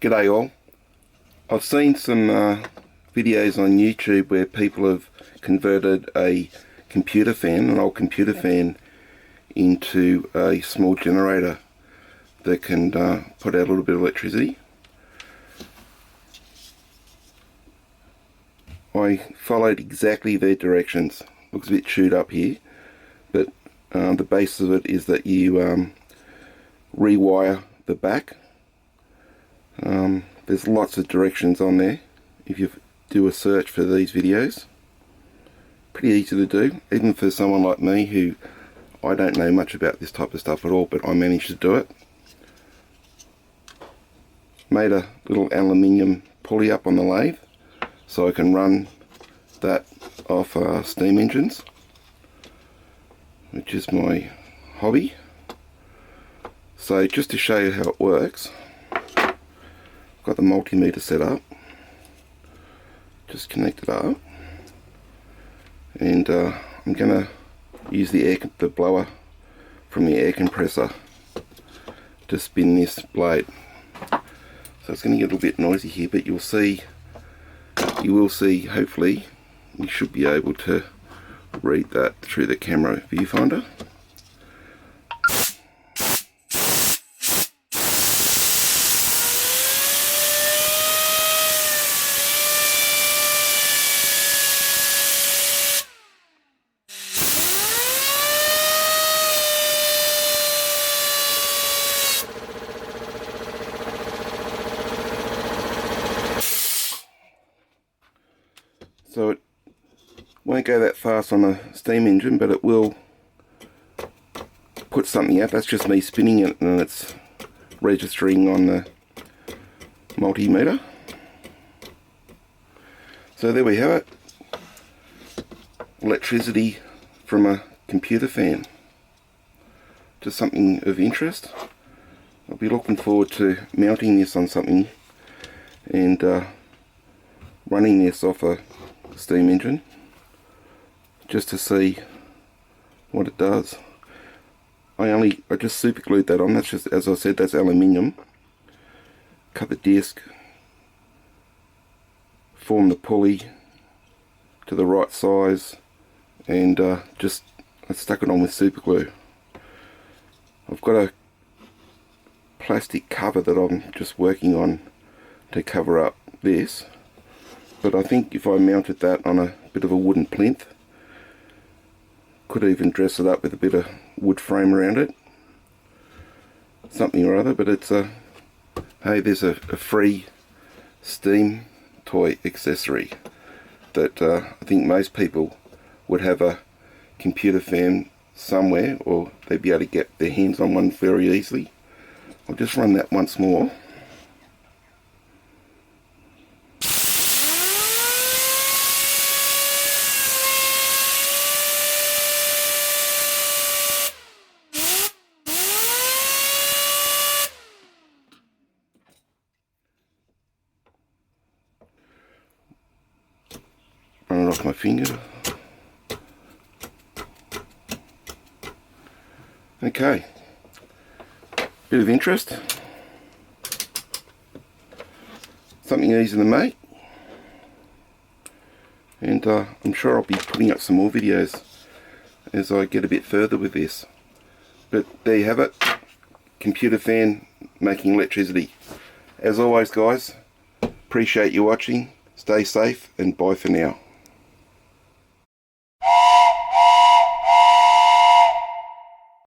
G'day all. I've seen some videos on YouTube where people have converted a computer fan, an old computer fan, into a small generator that can put out a little bit of electricity. I followed exactly their directions. Looks a bit chewed up here, but the base of it is that you rewire the back. There's lots of directions on there if you do a search for these videos. Pretty easy to do, even for someone like me who I don't know much about this type of stuff at all, but I managed to do it. Made a little aluminium pulley up on the lathe so I can run that off steam engines, which is my hobby. So just to show you how it works, got the multimeter set up, just connect it up, and I'm going to use the blower from the air compressor to spin this blade. So it's going to get a little bit noisy here, but you will see, hopefully, you should be able to read that through the camera viewfinder. So it won't go that fast on a steam engine, but it will put something out. That's just me spinning it, and it's registering on the multimeter. So there we have it. Electricity from a computer fan. Just something of interest. I'll be looking forward to mounting this on something and running this off a steam engine just to see what it does. I just super glued that on. That's just, as I said, that's aluminium. Cut the disc, form the pulley to the right size, and I stuck it on with super glue. I've got a plastic cover that I'm just working on to cover up this, but I think if I mounted that on a bit of a wooden plinth, could even dress it up with a bit of wood frame around it, something or other. But it's hey, there's a free steam toy accessory that I think most people would have a computer fan somewhere, or they'd be able to get their hands on one very easily. I'll just run that once more. Run it off my finger. Okay, bit of interest, something easy to make, and I'm sure I'll be putting up some more videos as I get a bit further with this. But there you have it, computer fan making electricity. As always guys, appreciate you watching, stay safe, and bye for now.